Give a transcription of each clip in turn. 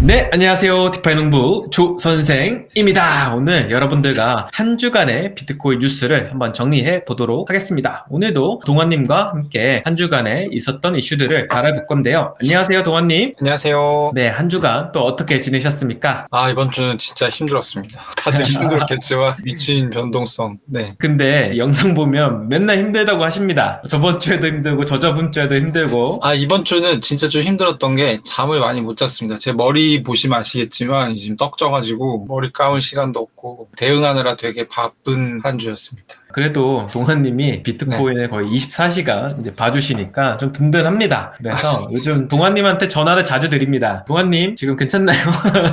네, 안녕하세요. 디파이 농부 조 선생입니다. 오늘 여러분들과 한 주간의 비트코인 뉴스를 한번 정리해 보도록 하겠습니다. 오늘도 동환님과 함께 한 주간에 있었던 이슈들을 알아볼 건데요. 안녕하세요, 동환님. 안녕하세요. 네, 한 주간 또 어떻게 지내셨습니까? 이번 주는 진짜 힘들었습니다. 다들 힘들었겠지만, 미친 변동성. 네. 근데 영상 보면 맨날 힘들다고 하십니다. 저번 주에도 힘들고 저저번 주에도 힘들고. 이번 주는 진짜 좀 힘들었던 게 잠을 많이 못 잤습니다. 제 머리 보시면 아시겠지만, 지금 떡 져가지고, 머리 감을 시간도 없고, 대응하느라 되게 바쁜 한 주였습니다. 그래도 동환님이 비트코인을 네. 거의 24시간 이제 봐주시니까 좀 든든합니다. 그래서 요즘 동환님한테 전화를 자주 드립니다. 동환님 지금 괜찮나요?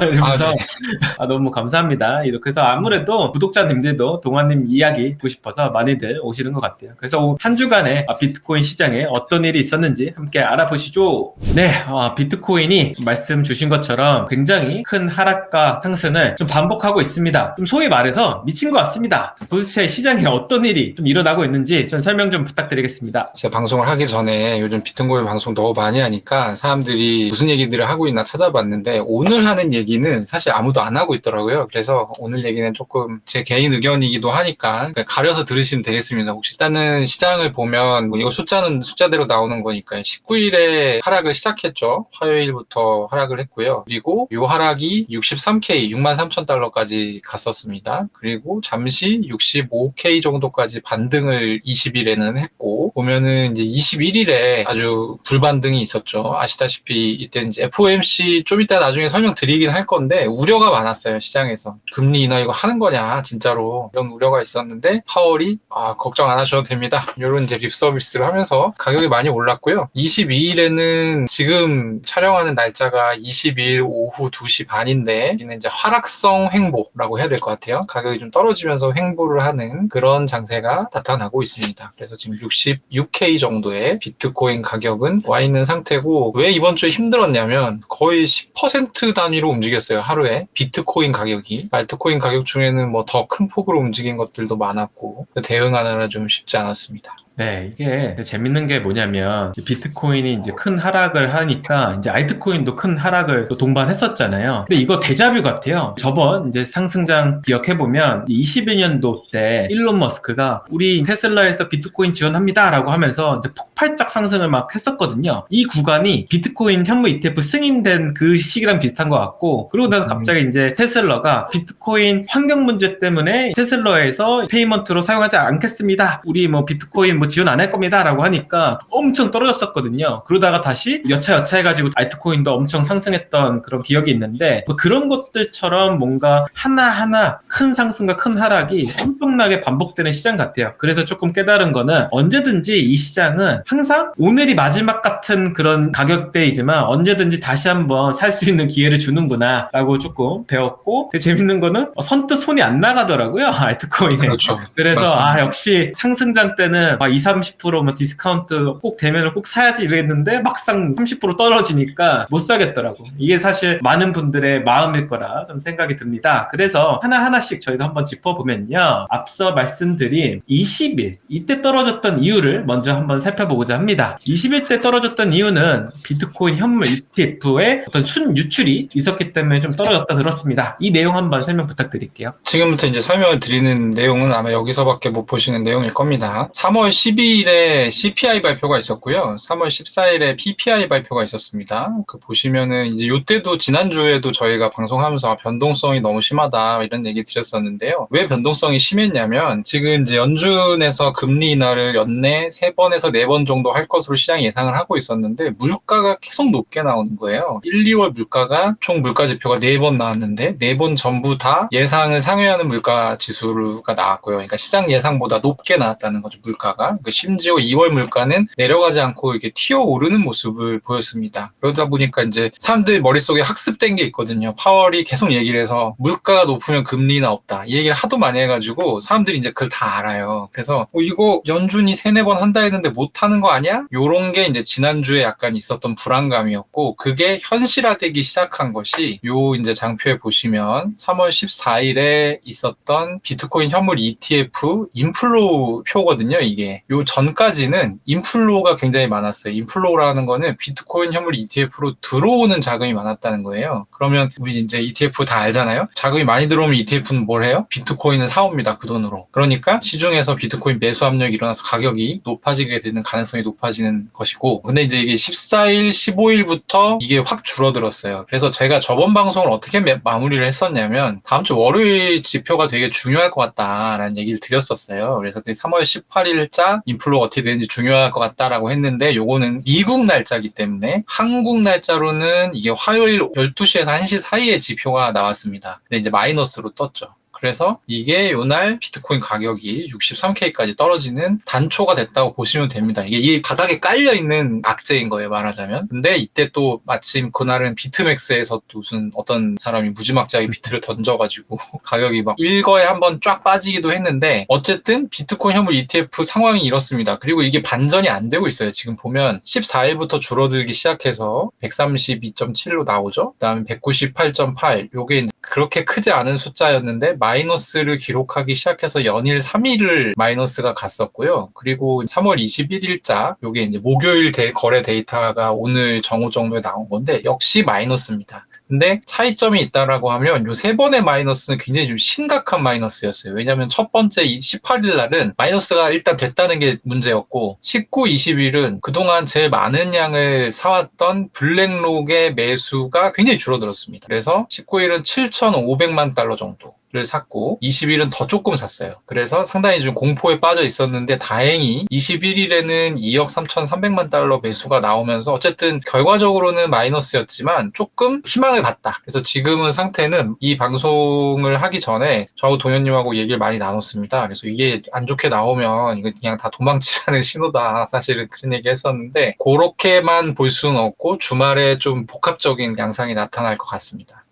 이러면서 네. 너무 감사합니다. 이렇게 해서 아무래도 구독자님들도 동환님 이야기 듣고 싶어서 많이들 오시는 것 같아요. 그래서 한 주간에 비트코인 시장에 어떤 일이 있었는지 함께 알아보시죠. 네, 비트코인이 말씀 주신 것처럼 굉장히 큰 하락과 상승을 좀 반복하고 있습니다. 좀 소위 말해서 미친 것 같습니다. 도대체 시장에 어떤 일이 좀 일어나고 있는지 좀 설명 좀 부탁드리겠습니다. 제가 방송을 하기 전에 요즘 비트코인 방송 너무 많이 하니까 사람들이 무슨 얘기들을 하고 있나 찾아봤는데 오늘 하는 얘기는 사실 아무도 안 하고 있더라고요. 그래서 오늘 얘기는 조금 제 개인 의견이기도 하니까 가려서 들으시면 되겠습니다. 혹시 일단은 시장을 보면 이거 숫자는 숫자대로 나오는 거니까 19일에 하락을 시작했죠. 화요일부터 하락을 했고요. 그리고 이 하락이 63K, 63,000달러까지 갔었습니다. 그리고 잠시 65K 정도까지 반등을 20일에는 했고, 보면은 이제 21일에 아주 불반등이 있었죠. 아시다시피 이때는 이제 FOMC 좀 이따 나중에 설명드리긴 할 건데 우려가 많았어요, 시장에서. 금리 인하 이거 하는 거냐, 진짜로. 이런 우려가 있었는데 파월이 걱정 안 하셔도 됩니다. 이런 이제 립 서비스를 하면서 가격이 많이 올랐고요. 22일에는 지금 촬영하는 날짜가 22일 오후 2시 반인데 이는 이제 하락성 횡보라고 해야 될 것 같아요. 가격이 좀 떨어지면서 횡보를 하는 그런 장세가 나타나고 있습니다. 그래서 지금 66K 정도의 비트코인 가격은 와 있는 상태고, 왜 이번 주에 힘들었냐면 거의 10% 단위로 움직였어요, 하루에. 비트코인 가격이. 알트코인 가격 중에는 뭐 더 큰 폭으로 움직인 것들도 많았고 대응하느라 좀 쉽지 않았습니다. 네, 이게 재밌는 게 뭐냐면 비트코인이 이제 큰 하락을 하니까 이제 알트코인도 큰 하락을 또 동반했었잖아요. 근데 이거 데자뷰 같아요. 저번 이제 상승장 기억해보면 21년도 때 일론 머스크가 우리 테슬라에서 비트코인 지원합니다라고 하면서 이제 폭발적 상승을 막 했었거든요. 이 구간이 비트코인 현물 ETF 승인된 그 시기랑 비슷한 것 같고, 그러고 나서 갑자기 이제 테슬라가 비트코인 환경 문제 때문에 테슬라에서 페이먼트로 사용하지 않겠습니다. 우리 뭐 비트코인 뭐 지원 안 할 겁니다 라고 하니까 엄청 떨어졌었거든요. 그러다가 다시 여차 해가지고 알트코인도 엄청 상승했던 그런 기억이 있는데, 뭐 그런 것들처럼 뭔가 하나하나 큰 상승과 큰 하락이 엄청나게 반복되는 시장 같아요. 그래서 조금 깨달은 거는 언제든지 이 시장은 항상 오늘이 마지막 같은 그런 가격대이지만 언제든지 다시 한번 살 수 있는 기회를 주는구나 라고 조금 배웠고, 되게 재밌는 거는 선뜻 손이 안 나가더라고요, 알트코인에. 그렇죠. 그래서 맞습니다. 역시 상승장 때는 20, 30%뭐 디스카운트 꼭 되면 꼭 사야지 이랬는데 막상 30% 떨어지니까 못 사겠더라고. 이게 사실 많은 분들의 마음일 거라 좀 생각이 듭니다. 그래서 하나하나씩 저희가 한번 짚어보면요, 앞서 말씀드린 20일 이때 떨어졌던 이유를 먼저 한번 살펴보고자 합니다. 20일 때 떨어졌던 이유는 비트코인 현물 ETF의 어떤 순유출이 있었기 때문에 좀 떨어졌다 들었습니다. 이 내용 한번 설명 부탁드릴게요. 지금부터 이제 설명을 드리는 내용은 아마 여기서밖에 못 보시는 내용일 겁니다. 3월 12일에 CPI 발표가 있었고요. 3월 14일에 PPI 발표가 있었습니다. 그 보시면은 이제 요때도 지난주에도 저희가 방송하면서 변동성이 너무 심하다 이런 얘기 드렸었는데요. 왜 변동성이 심했냐면 지금 이제 연준에서 금리 인하를 연내 3번에서 4번 정도 할 것으로 시장이 예상을 하고 있었는데 물가가 계속 높게 나오는 거예요. 1, 2월 물가가 총 물가 지표가 4번 나왔는데 4번 전부 다 예상을 상회하는 물가 지수가 나왔고요. 그러니까 시장 예상보다 높게 나왔다는 거죠, 물가가. 심지어 2월 물가는 내려가지 않고 이렇게 튀어오르는 모습을 보였습니다. 그러다 보니까 이제 사람들 머릿속에 학습된 게 있거든요. 파월이 계속 얘기를 해서 물가가 높으면 금리는 없다, 이 얘기를 하도 많이 해가지고 사람들이 이제 그걸 다 알아요. 그래서 이거 연준이 3-4번 한다 했는데 못하는 거 아니야? 요런 게 이제 지난주에 약간 있었던 불안감이었고, 그게 현실화되기 시작한 것이 요 이제 장표에 보시면 3월 14일에 있었던 비트코인 현물 ETF 인플로우 표거든요, 이게. 요 전까지는 인플로우가 굉장히 많았어요. 인플로우라는 거는 비트코인 현물 ETF로 들어오는 자금이 많았다는 거예요. 그러면 우리 이제 ETF 다 알잖아요. 자금이 많이 들어오면 ETF는 뭘 해요? 비트코인을 사옵니다. 그 돈으로. 그러니까 시중에서 비트코인 매수 압력이 일어나서 가격이 높아지게 되는 가능성이 높아지는 것이고, 근데 이제 이게 14일, 15일부터 이게 확 줄어들었어요. 그래서 제가 저번 방송을 어떻게 마무리를 했었냐면 다음 주 월요일 지표가 되게 중요할 것 같다라는 얘기를 드렸었어요. 그래서 그 3월 18일자 인플로가 어떻게 되는지 중요할 것 같다라고 했는데, 요거는 미국 날짜이기 때문에 한국 날짜로는 이게 화요일 12시에서 1시 사이에 지표가 나왔습니다. 근데 이제 마이너스로 떴죠. 그래서 이게 요날 비트코인 가격이 63K까지 떨어지는 단초가 됐다고 보시면 됩니다. 이게 이 바닥에 깔려있는 악재인 거예요, 말하자면. 근데 이때 또 마침 그날은 비트맥스에서 또 무슨 어떤 사람이 무지막지하게 비트를 던져가지고 가격이 막 일거에 한번 쫙 빠지기도 했는데, 어쨌든 비트코인 현물 ETF 상황이 이렇습니다. 그리고 이게 반전이 안 되고 있어요. 지금 보면 14일부터 줄어들기 시작해서 132.7로 나오죠. 그 다음에 198.8, 요게 그렇게 크지 않은 숫자였는데 마이너스를 기록하기 시작해서 연일 3일을 마이너스가 갔었고요. 그리고 3월 21일자 요게 이제 목요일 거래 데이터가 오늘 정오 정도에 나온 건데 역시 마이너스입니다. 근데 차이점이 있다라고 하면 요 세 번의 마이너스는 굉장히 좀 심각한 마이너스였어요. 왜냐하면 첫 번째 18일 날은 마이너스가 일단 됐다는 게 문제였고, 19, 20일은 그동안 제일 많은 양을 사왔던 블랙록의 매수가 굉장히 줄어들었습니다. 그래서 19일은 7,500만 달러 정도 를 샀고 20일은 더 조금 샀어요. 그래서 상당히 좀 공포에 빠져 있었는데 다행히 21일에는 2억 3,300만 달러 매수가 나오면서 어쨌든 결과적으로는 마이너스였지만 조금 희망을 봤다. 그래서 지금은 상태는 이 방송을 하기 전에 저하고 동현님하고 얘기를 많이 나눴습니다. 그래서 이게 안 좋게 나오면 이거 그냥 다 도망치라는 신호다. 사실은 그런 얘기 했었는데 그렇게만 볼 수는 없고 주말에 좀 복합적인 양상이 나타날 것 같습니다.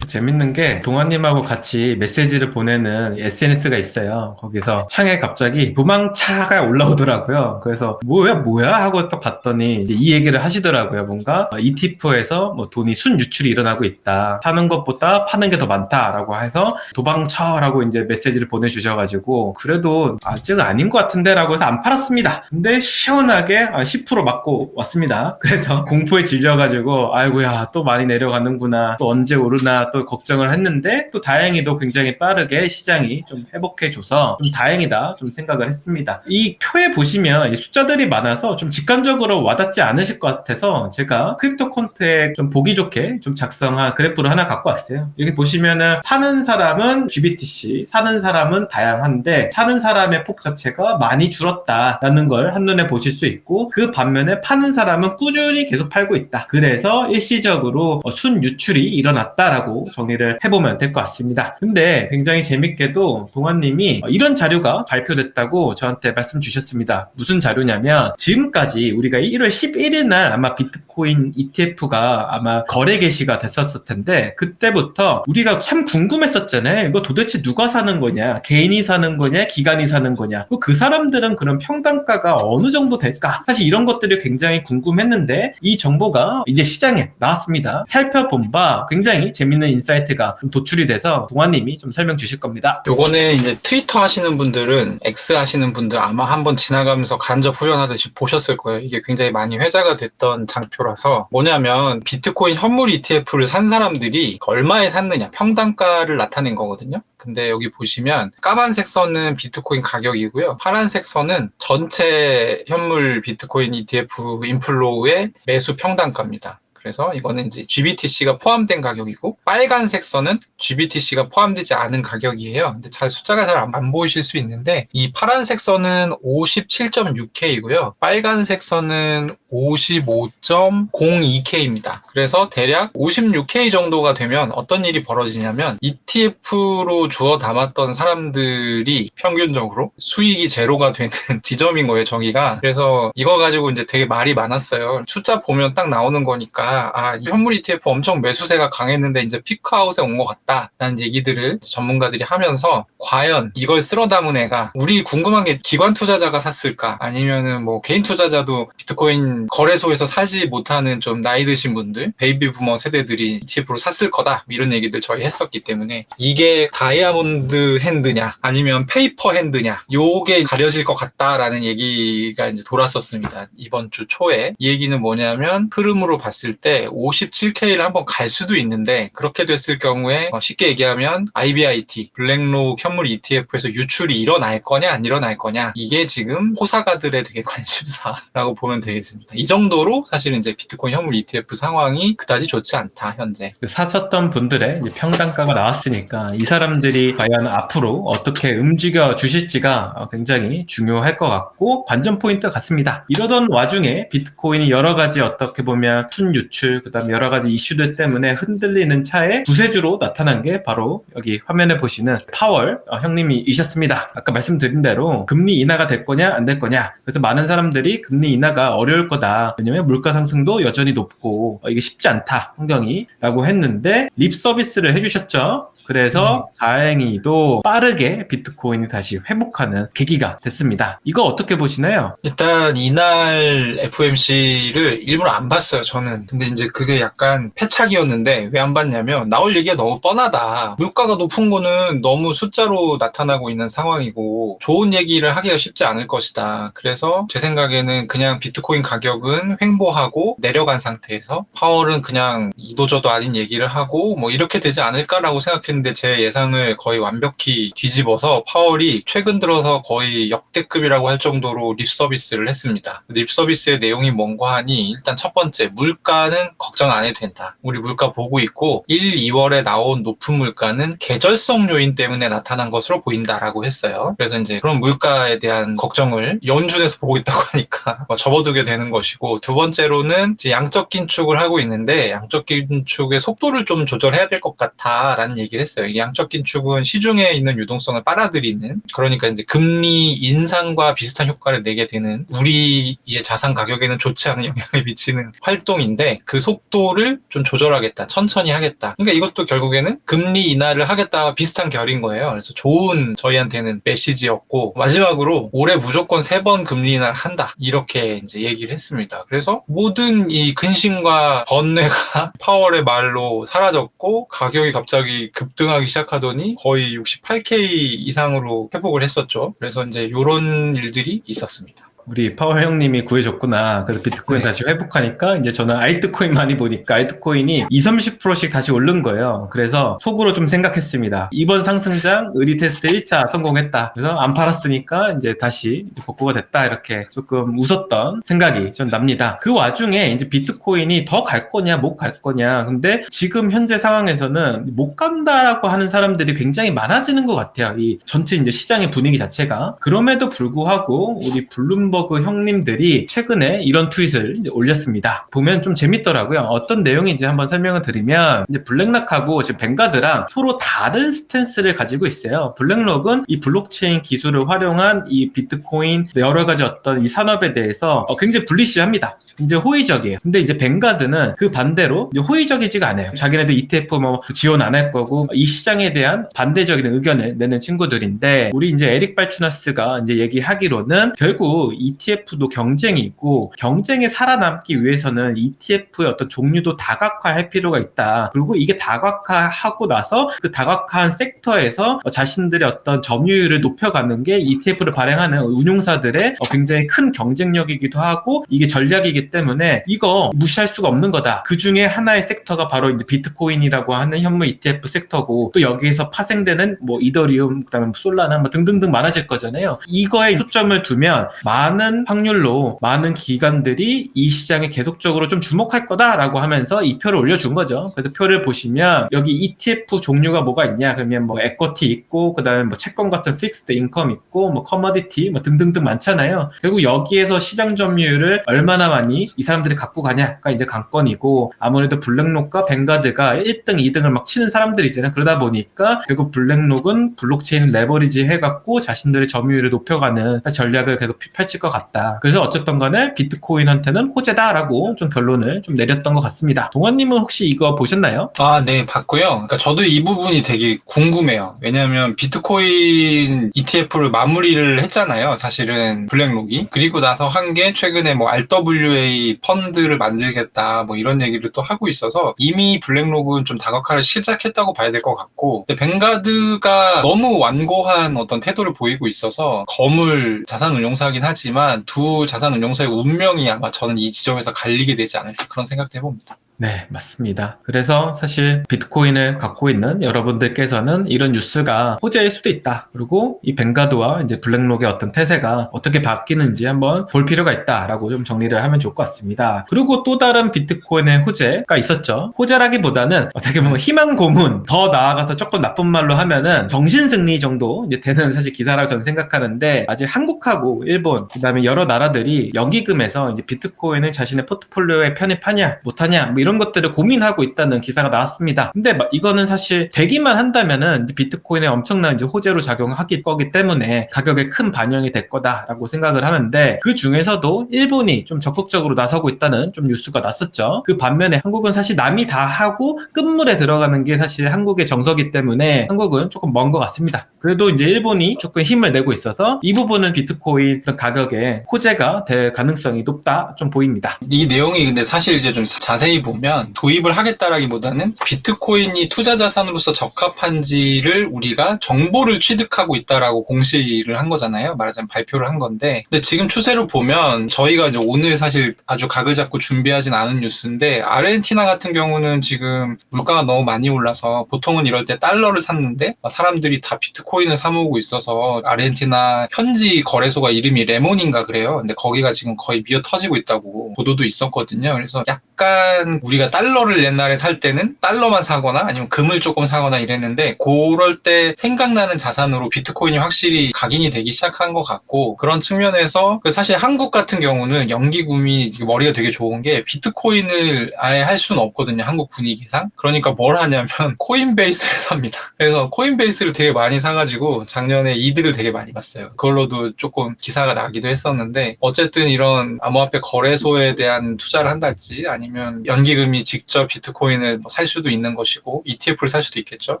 재밌는 게 동아님하고 같이 메시지를 보내는 SNS가 있어요. 거기서 창에 갑자기 도망차가 올라오더라고요. 그래서 뭐야 하고 딱 봤더니 이제 이 얘기를 하시더라고요. 뭔가 ETF에서 뭐 돈이 순유출이 일어나고 있다. 사는 것보다 파는 게 더 많다라고 해서 도망쳐라고 이제 메시지를 보내주셔가지고 그래도 아직은 아닌 것 같은데라고 해서 안 팔았습니다. 근데 시원하게 10% 맞고 왔습니다. 그래서 공포에 질려가지고 아이고야 또 많이 내려가는구나, 또 언제 오르나 또 걱정을 했는데 또 다행히도 굉장히 빠르게 시장이 좀 회복해줘서 좀 다행이다 좀 생각을 했습니다. 이 표에 보시면 이 숫자들이 많아서 좀 직관적으로 와닿지 않으실 것 같아서 제가 크립토 콘텍 좀 보기 좋게 좀 작성한 그래프를 하나 갖고 왔어요. 여기 보시면은 파는 사람은 GBTC, 사는 사람은 다양한데 사는 사람의 폭 자체가 많이 줄었다라는 걸 한눈에 보실 수 있고, 그 반면에 파는 사람은 꾸준히 계속 팔고 있다. 그래서 일시적으로 순유출이 일어났다라고 정리를 해보면 될 것 같습니다. 근데 굉장히 재밌게도 동환님이 이런 자료가 발표됐다고 저한테 말씀 주셨습니다. 무슨 자료냐면 지금까지 우리가 1월 11일 날 아마 비트코인 ETF가 아마 거래 개시가 됐었을 텐데 그때부터 우리가 참 궁금했었잖아요. 이거 도대체 누가 사는 거냐? 개인이 사는 거냐? 기관이 사는 거냐? 그 사람들은 그런 평단가가 어느 정도 될까? 사실 이런 것들이 굉장히 궁금했는데 이 정보가 이제 시장에 나왔습니다. 살펴본 바 굉장히 재밌는 인사이트가 좀 도출이 돼서 동환님이 좀 설명 주실 겁니다. 요거는 이제 트위터 하시는 분들은, X 하시는 분들 아마 한번 지나가면서 간접 후연하듯이 보셨을 거예요. 이게 굉장히 많이 회자가 됐던 장표라서, 뭐냐면 비트코인 현물 ETF를 산 사람들이 얼마에 샀느냐, 평단가를 나타낸 거거든요. 근데 여기 보시면 까만색 선은 비트코인 가격이고요. 파란색 선은 전체 현물 비트코인 ETF 인플로우의 매수 평단가입니다. 그래서 이거는 이제 GBTC가 포함된 가격이고, 빨간색 선은 GBTC가 포함되지 않은 가격이에요. 근데 잘 숫자가 잘 안 보이실 수 있는데 이 파란색 선은 57.6K이고요. 빨간색 선은 55.02K입니다. 그래서 대략 56K 정도가 되면 어떤 일이 벌어지냐면 ETF로 주워 담았던 사람들이 평균적으로 수익이 제로가 되는 지점인 거예요, 저기가. 그래서 이거 가지고 이제 되게 말이 많았어요. 숫자 보면 딱 나오는 거니까 보니까 이 현물 ETF 엄청 매수세가 강했는데 이제 피크아웃에 온 것 같다라는 얘기들을 전문가들이 하면서 과연 이걸 쓸어 담은 애가 우리 궁금한 게 기관 투자자가 샀을까 아니면은 뭐 개인 투자자도 비트코인 거래소에서 사지 못하는 좀 나이 드신 분들 베이비 부머 세대들이 ETF로 샀을 거다 이런 얘기들 저희 했었기 때문에 이게 다이아몬드 핸드냐 아니면 페이퍼 핸드냐 요게 가려질 것 같다라는 얘기가 이제 돌았었습니다. 이번 주 초에. 이 얘기는 뭐냐면 흐름으로 봤을 때 57K를 한번 갈 수도 있는데 그렇게 됐을 경우에 쉽게 얘기하면 IBIT 블랙록 현물 ETF에서 유출이 일어날 거냐 안 일어날 거냐 이게 지금 호사가들의 되게 관심사라고 보면 되겠습니다. 이 정도로 사실은 이제 비트코인 현물 ETF 상황이 그다지 좋지 않다 현재. 사셨던 분들의 이제 평단가가 나왔으니까 이 사람들이 과연 앞으로 어떻게 움직여 주실지가 굉장히 중요할 것 같고 관전 포인트 같습니다. 이러던 와중에 비트코인이 여러 가지 어떻게 보면 순유출 그다음 여러 가지 이슈들 때문에 흔들리는 차에 구세주로 나타난 게 바로 여기 화면에 보시는 파월 형님이셨습니다. 아까 말씀드린 대로 금리 인하가 될 거냐 안 될 거냐. 그래서 많은 사람들이 금리 인하가 어려울 거다. 왜냐면 물가 상승도 여전히 높고 이게 쉽지 않다 환경이 라고 했는데 립 서비스를 해주셨죠. 그래서 다행히도 빠르게 비트코인이 다시 회복하는 계기가 됐습니다. 이거 어떻게 보시나요? 일단 이날 FOMC를 일부러 안 봤어요 저는. 근데 이제 그게 약간 패착이었는데 왜 안 봤냐면 나올 얘기가 너무 뻔하다. 물가가 높은 거는 너무 숫자로 나타나고 있는 상황이고 좋은 얘기를 하기가 쉽지 않을 것이다. 그래서 제 생각에는 그냥 비트코인 가격은 횡보하고 내려간 상태에서 파월은 그냥 이도저도 아닌 얘기를 하고 뭐 이렇게 되지 않을까라고 생각했는데 제 예상을 거의 완벽히 뒤집어서 파월이 최근 들어서 거의 역대급이라고 할 정도로 립 서비스를 했습니다. 립 서비스의 내용이 뭔가 하니 일단 첫 번째 물가는 걱정 안 해도 된다. 우리 물가 보고 있고 1, 2월에 나온 높은 물가는 계절성 요인 때문에 나타난 것으로 보인다라고 했어요. 그래서 이제 그런 물가에 대한 걱정을 연준에서 보고 있다고 하니까 접어두게 되는 것이고 두 번째로는 이제 양적 긴축을 하고 있는데 양적 긴축의 속도를 좀 조절해야 될 것 같다라는 얘기를 했어요. 이 양적 긴축은 시중에 있는 유동성을 빨아들이는 그러니까 이제 금리 인상과 비슷한 효과를 내게 되는 우리의 자산 가격에는 좋지 않은 영향을 미치는 활동인데 그 속도를 좀 조절하겠다. 천천히 하겠다. 그러니까 이것도 결국에는 금리 인하를 하겠다 비슷한 결인 거예요. 그래서 좋은 저희한테는 메시지였고 마지막으로 올해 무조건 3번 금리 인하를 한다. 이렇게 이제 얘기를 했습니다. 그래서 모든 이 근심과 번뇌가 파월의 말로 사라졌고 가격이 갑자기 급등하기 시작하더니 거의 68K 이상으로 회복을 했었죠. 그래서 이제 이런 일들이 있었습니다. 우리 파월 형님이 구해줬구나. 그래서 비트코인 네. 다시 회복하니까 이제 저는 알트코인 많이 보니까 알트코인이 20-30%씩 다시 오른 거예요. 그래서 속으로 좀 생각했습니다. 이번 상승장 의리 테스트 1차 성공했다. 그래서 안 팔았으니까 이제 다시 복구가 됐다. 이렇게 조금 웃었던 생각이 좀 납니다. 그 와중에 이제 비트코인이 더 갈 거냐 못 갈 거냐. 근데 지금 현재 상황에서는 못 간다라고 하는 사람들이 굉장히 많아지는 것 같아요. 이 전체 이제 시장의 분위기 자체가. 그럼에도 불구하고 우리 블룸버그 형님들이 최근에 이런 트윗을 이제 올렸습니다. 보면 좀 재밌더라고요. 어떤 내용인지 한번 설명을 드리면 이제 블랙락하고 지금 뱅가드랑 서로 다른 스탠스를 가지고 있어요. 블랙록은 이 블록체인 기술을 활용한 이 비트코인 여러 가지 어떤 이 산업에 대해서 굉장히 불리시합니다. 이제 호의적이에요. 근데 이제 뱅가드는 그 반대로 이제 호의적이지가 않아요. 자기네들 ETF 뭐 지원 안 할 거고 이 시장에 대한 반대적인 의견을 내는 친구들인데 우리 이제 에릭 발추나스가 이제 얘기하기로는 결국 ETF도 경쟁이 있고 경쟁에 살아남기 위해서는 ETF의 어떤 종류도 다각화할 필요가 있다. 그리고 이게 다각화하고 나서 그 다각화한 섹터에서 자신들의 어떤 점유율을 높여가는 게 ETF를 발행하는 운용사들의 굉장히 큰 경쟁력이기도 하고 이게 전략이기 때문에 이거 무시할 수가 없는 거다. 그 중에 하나의 섹터가 바로 이제 비트코인이라고 하는 현물 ETF 섹터고 또 여기에서 파생되는 뭐 이더리움, 그다음에 솔라나 뭐 등등등 많아질 거잖아요. 이거에 초점을 두면 많은 확률로 많은 기관들이 이 시장에 계속적으로 좀 주목할 거다라고 하면서 이 표를 올려준 거죠. 그래서 표를 보시면 여기 ETF 종류가 뭐가 있냐 그러면 뭐 에쿼티 있고 그다음에 뭐 채권 같은 픽스드 인컴 있고 뭐 커머디티 뭐 등등등 많잖아요. 결국 여기에서 시장 점유율을 얼마나 많이 이 사람들이 갖고 가냐가 이제 관건이고 아무래도 블랙록과 뱅가드가 1등, 2등을 막 치는 사람들이잖아요. 그러다 보니까 결국 블랙록은 블록체인 레버리지 해갖고 자신들의 점유율을 높여가는 전략을 계속 펼칠 것 같다. 그래서 어쨌든 간에 비트코인한테는 호재다라고 좀 결론을 좀 내렸던 것 같습니다. 동원님은 혹시 이거 보셨나요? 네, 봤고요. 그러니까 저도 이 부분이 되게 궁금해요. 왜냐하면 비트코인 ETF를 마무리를 했잖아요. 사실은 블랙록이. 그리고 나서 한 게 최근에 뭐 RWA 펀드를 만들겠다 뭐 이런 얘기를 또 하고 있어서 이미 블랙록은 좀 다각화를 시작했다고 봐야 될 것 같고, 근데 뱅가드가 너무 완고한 어떤 태도를 보이고 있어서 거물 자산운용사긴 하지만 두 자산운용사의 운명이 아마 저는 이 지점에서 갈리게 되지 않을까 그런 생각도 해봅니다. 네, 맞습니다. 그래서 사실 비트코인을 갖고 있는 여러분들께서는 이런 뉴스가 호재일 수도 있다. 그리고 이 뱅가드와 이제 블랙록의 어떤 태세가 어떻게 바뀌는지 한번 볼 필요가 있다라고 좀 정리를 하면 좋을 것 같습니다. 그리고 또 다른 비트코인의 호재가 있었죠. 호재라기보다는 어떻게 보면 희망 고문, 더 나아가서 조금 나쁜 말로 하면은 정신승리 정도 이제 되는 사실 기사라고 저는 생각하는데, 아직 한국하고 일본, 그다음에 여러 나라들이 연기금에서 이제 비트코인을 자신의 포트폴리오에 편입하냐 못하냐 뭐 이런 것들을 고민하고 있다는 기사가 나왔습니다. 근데 이거는 사실 되기만 한다면은 비트코인에 엄청난 이제 호재로 작용하기 거기 때문에 가격에 큰 반영이 될 거다라고 생각을 하는데, 그 중에서도 일본이 좀 적극적으로 나서고 있다는 좀 뉴스가 났었죠. 그 반면에 한국은 사실 남이 다 하고 끝물에 들어가는 게 사실 한국의 정서기 때문에 한국은 조금 먼 것 같습니다. 그래도 이제 일본이 조금 힘을 내고 있어서 이 부분은 비트코인 가격에 호재가 될 가능성이 높다 좀 보입니다. 이 내용이 근데 사실 이제 좀 자세히 보면 도입을 하겠다라기보다는 비트코인이 투자 자산으로서 적합한지를 우리가 정보를 취득하고 있다라고 공시를 한 거잖아요. 말하자면 발표를 한 건데, 근데 지금 추세로 보면 저희가 이제 오늘 사실 아주 각을 잡고 준비하진 않은 뉴스인데, 아르헨티나 같은 경우는 지금 물가가 너무 많이 올라서 보통은 이럴 때 달러를 샀는데 사람들이 다 비트코인을 사 모으고 있어서 아르헨티나 현지 거래소가 이름이 레몬인가 그래요. 근데 거기가 지금 거의 미어 터지고 있다고 보도도 있었거든요. 그래서 약간 우리가 달러를 옛날에 살 때는 달러만 사거나 아니면 금을 조금 사거나 이랬는데, 그럴 때 생각나는 자산으로 비트코인이 확실히 각인이 되기 시작한 것 같고, 그런 측면에서 사실 한국 같은 경우는 연기금이 머리가 되게 좋은 게 비트코인을 아예 할 수는 없거든요. 한국 분위기상. 그러니까 뭘 하냐면 코인베이스를 삽니다. 그래서 코인베이스를 되게 많이 사가지고 작년에 이득을 되게 많이 봤어요. 그걸로도 조금 기사가 나기도 했었는데, 어쨌든 이런 암호화폐 거래소에 대한 투자를 한달지 아니면 연기금이 직접 비트코인을 살 수도 있는 것이고 ETF를 살 수도 있겠죠.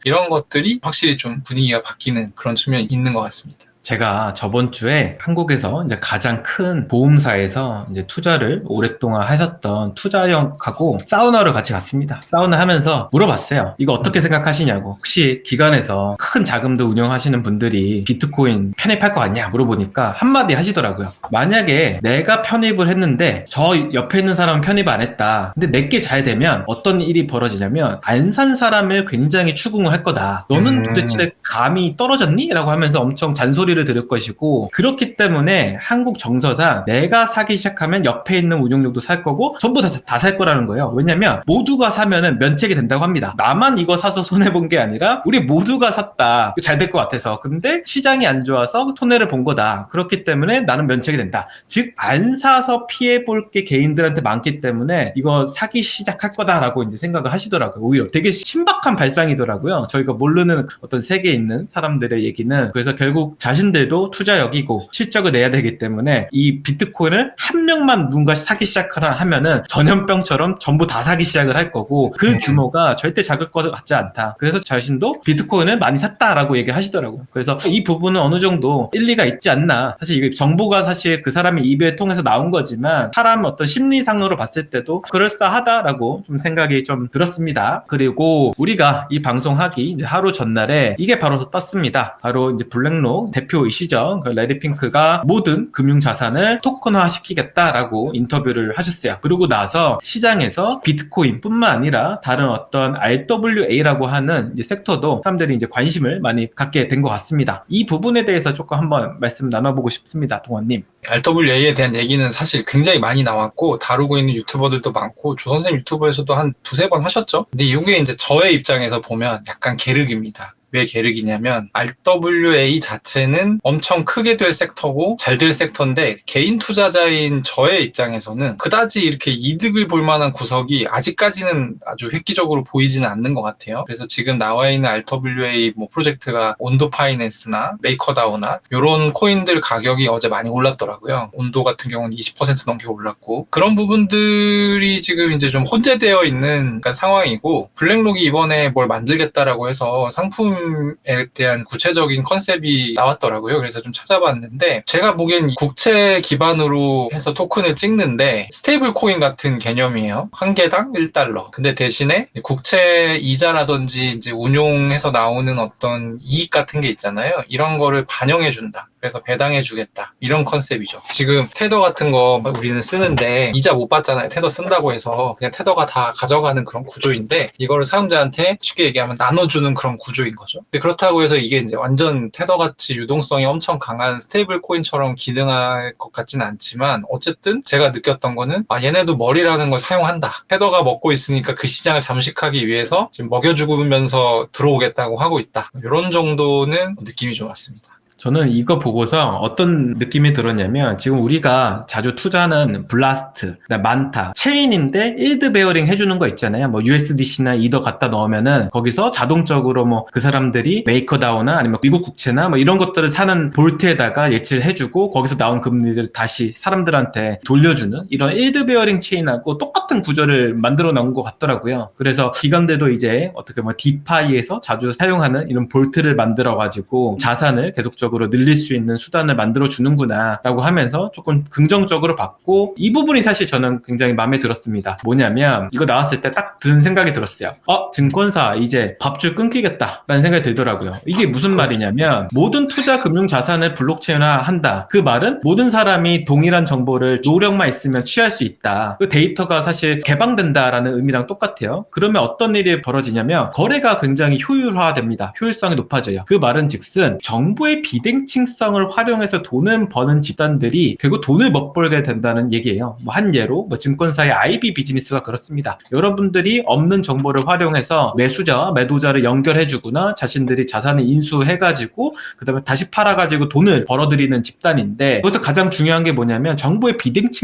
이런 것들이 확실히 좀 분위기가 바뀌는 그런 측면이 있는 것 같습니다. 제가 저번 주에 한국에서 이제 가장 큰 보험사에서 이제 투자를 오랫동안 하셨던 투자형하고 사우나를 같이 갔습니다. 사우나 하면서 물어봤어요. 이거 어떻게 생각하시냐고. 혹시 기관에서 큰 자금도 운영하시는 분들이 비트코인 편입할 것 같냐 물어보니까 한마디 하시더라고요. 만약에 내가 편입을 했는데 저 옆에 있는 사람은 편입 안 했다. 근데 내게 잘 되면 어떤 일이 벌어지냐면 안 산 사람을 굉장히 추궁을 할 거다. 너는 도대체 감이 떨어졌니? 라고 하면서 엄청 잔소리를 들을 것이고, 그렇기 때문에 한국 정서상 내가 사기 시작하면 옆에 있는 운용력도 살 거고 전부 다 살 거라는 거예요. 왜냐면 모두가 사면은 면책이 된다고 합니다. 나만 이거 사서 손해본 게 아니라 우리 모두가 샀다. 잘 될 것 같아서. 근데 시장이 안 좋아서 손해를 본 거다. 그렇기 때문에 나는 면책이 된다. 즉 안 사서 피해 볼 게 개인들한테 많기 때문에 이거 사기 시작할 거다라고 이제 생각을 하시더라고요. 오히려 되게 신박한 발상이더라고요. 저희가 모르는 어떤 세계에 있는 사람들의 얘기는. 그래서 결국 자신들도 투자력이고 실적을 내야 되기 때문에 이 비트코인을 한 명만 누군가 사기 시작하라 하면은 전염병처럼 전부 다 사기 시작을 할 거고, 그 규모가 절대 작을 것 같지 않다. 그래서 자신도 비트코인을 많이 샀다라고 얘기하시더라고요. 그래서 이 부분은 어느 정도 일리가 있지 않나. 사실 이게 정보가 사실 그 사람의 입을 통해서 나온 거지만 사람 어떤 심리상으로 봤을 때도 그럴싸하다라고 좀 생각이 좀 들었습니다. 그리고 우리가 이 방송하기 이제 하루 전날에 이게 바로 떴습니다. 바로 이제 블랙록 대표이시죠. 그 레리 핑크가 모든 금융자산을 토큰화 시키겠다라고 인터뷰를 하셨어요. 그러고 나서 시장에서 비트코인 뿐만 아니라 다른 어떤 RWA라고 하는 이제 섹터도 사람들이 이제 관심을 많이 갖게 된 것 같습니다. 이 부분에 대해서 조금 한번 말씀 나눠보고 싶습니다. 동원님. RWA에 대한 얘기는 사실 굉장히 많이 나왔고 다루고 있는 유튜버들도 많고 조선생 유튜버에서도 한 두세 번 하셨죠. 근데 이게 이제 저의 입장에서 보면 약간 계륵입니다. 왜 계륵이냐면 RWA 자체는 엄청 크게 될 섹터고 잘 될 섹터인데 개인 투자자인 저의 입장에서는 그다지 이렇게 이득을 볼 만한 구석이 아직까지는 아주 획기적으로 보이지는 않는 것 같아요. 그래서 지금 나와 있는 RWA 뭐 프로젝트가 온도 파이낸스나 메이커다오나 이런 코인들 가격이 어제 많이 올랐더라고요. 온도 같은 경우는 20% 넘게 올랐고 그런 부분들이 지금 이제 좀 혼재되어 있는 상황이고 블랙록이 이번에 뭘 만들겠다라고 해서 상품에 대한 구체적인 컨셉이 나왔더라고요. 그래서 좀 찾아봤는데 제가 보기엔 국채 기반으로 해서 토큰을 찍는데 스테이블 코인 같은 개념이에요. 한 개당 1달러. 근데 대신에 국채 이자라든지 이제 운용해서 나오는 어떤 이익 같은 게 있잖아요. 이런 거를 반영해준다. 그래서 배당해주겠다. 이런 컨셉이죠. 지금 테더 같은 거 우리는 쓰는데 이자 못 받잖아요. 테더 쓴다고 해서 그냥 테더가 다 가져가는 그런 구조인데 이거를 사용자한테 쉽게 얘기하면 나눠주는 그런 구조인 거죠. 근데 그렇다고 해서 이게 이제 완전 테더같이 유동성이 엄청 강한 스테이블 코인처럼 기능할 것 같지는 않지만 어쨌든 제가 느꼈던 거는 얘네도 머리라는 걸 사용한다. 테더가 먹고 있으니까 그 시장을 잠식하기 위해서 지금 먹여주면서 들어오겠다고 하고 있다. 이런 정도는 느낌이 좀 왔습니다. 저는 이거 보고서 어떤 느낌이 들었냐면 지금 우리가 자주 투자하는 블라스트, 만타, 체인인데 일드 베어링 해주는 거 있잖아요. 뭐 USDC나 이더 갖다 넣으면은 거기서 자동적으로 뭐 그 사람들이 메이커다오나 아니면 미국 국채나 뭐 이런 것들을 사는 볼트에다가 예치를 해주고 거기서 나온 금리를 다시 사람들한테 돌려주는 이런 일드 베어링 체인하고 똑같은 구조를 만들어 놓은 것 같더라고요. 그래서 기관들도 이제 어떻게 뭐 디파이에서 자주 사용하는 이런 볼트를 만들어 가지고 자산을 계속적으로 늘릴 수 있는 수단을 만들어 주는구나 라고 하면서 조금 긍정적으로 봤고 이 부분이 사실 저는 굉장히 마음에 들었습니다. 뭐냐면 이거 나왔을 때 딱 드는 생각이 들었어요. 증권사 이제 밥줄 끊기겠다 라는 생각이 들더라고요. 이게 무슨 말이냐면 모든 투자 금융 자산을 블록체인화 한다. 그 말은 모든 사람이 동일한 정보를 노력만 있으면 취할 수 있다. 그 데이터가 사실 개방된다라는 의미랑 똑같아요. 그러면 어떤 일이 벌어지냐면 거래가 굉장히 효율화됩니다. 효율성이 높아져요. 그 말은 즉슨 정보의 비대칭성을 활용해서 돈을 버는 집단들이 결국 돈을 먹벌게 된다는 얘기예요. 한 예로 증권사의 IB 비즈니스가 그렇습니다. 여러분들이 없는 정보를 활용해서 매수자와 매도자를 연결해주거나 자신들이 자산을 인수해가지고 그 다음에 다시 팔아가지고 돈을 벌어들이는 집단인데 그것도 가장 중요한 게 뭐냐면 정보의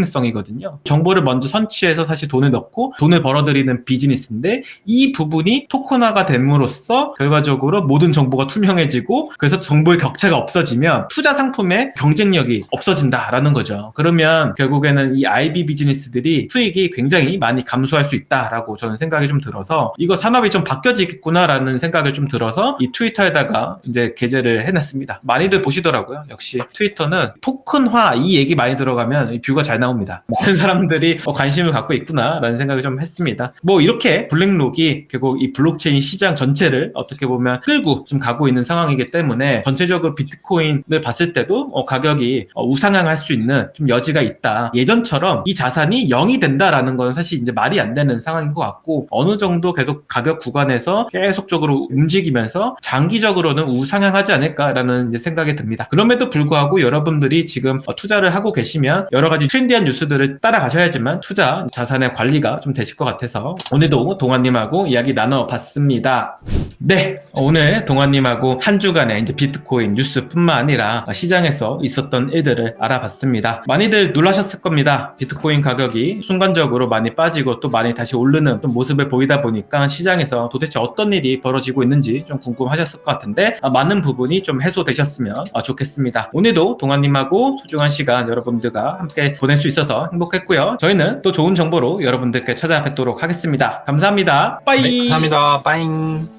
비대칭성이거든요. 정보를 먼저 선취해서 사실 돈을 넣고 돈을 벌어들이는 비즈니스인데 이 부분이 토큰화가 됨으로써 결과적으로 모든 정보가 투명해지고 그래서 정보의 격차가 없어지면 투자 상품의 경쟁력이 없어진다라는 거죠. 그러면 결국에는 이 IB 비즈니스들이 수익이 굉장히 많이 감소할 수 있다라고 저는 생각이 좀 들어서 이거 산업이 좀 바뀌어지겠구나라는 생각을 좀 들어서 이 트위터에다가 이제 게재를 해놨습니다. 많이들 보시더라고요. 역시 트위터는 토큰화 이 얘기 많이 들어가면 뷰가 잘 나옵니다. 많은 사람들이 관심을 갖고 있구나라는 생각을 좀 했습니다. 뭐 이렇게 블랙록이 결국 이 블록체인 시장 전체를 어떻게 보면 끌고 좀 가고 있는 상황이기 때문에 전체적으로 비트코인을 봤을 때도 가격이 우상향할 수 있는 좀 여지가 있다. 예전처럼 이 자산이 0이 된다라는 건 사실 이제 말이 안 되는 상황인 것 같고 어느 정도 계속 가격 구간에서 계속적으로 움직이면서 장기적으로는 우상향하지 않을까라는 이제 생각이 듭니다. 그럼에도 불구하고 여러분들이 지금 투자를 하고 계시면 여러 가지 트렌디한 뉴스들을 따라가셔야지만 투자 자산의 관리가 좀 되실 것 같아서 오늘도 동환님하고 이야기 나눠봤습니다. 네, 오늘 동환님하고 한 주간의 이제 비트코인 뉴스뿐만 아니라 시장에서 있었던 일들을 알아봤습니다. 많이들 놀라셨을 겁니다. 비트코인 가격이 순간적으로 많이 빠지고 또 많이 다시 오르는 좀 모습을 보이다 보니까 시장에서 도대체 어떤 일이 벌어지고 있는지 좀 궁금하셨을 것 같은데 많은 부분이 좀 해소되셨으면 좋겠습니다. 오늘도 동환님하고 소중한 시간 여러분들과 함께 보낼 수 있어서 행복했고요. 저희는 또 좋은 정보로 여러분들께 찾아뵙도록 하겠습니다. 감사합니다. 빠이. 네, 감사합니다. 빠잉.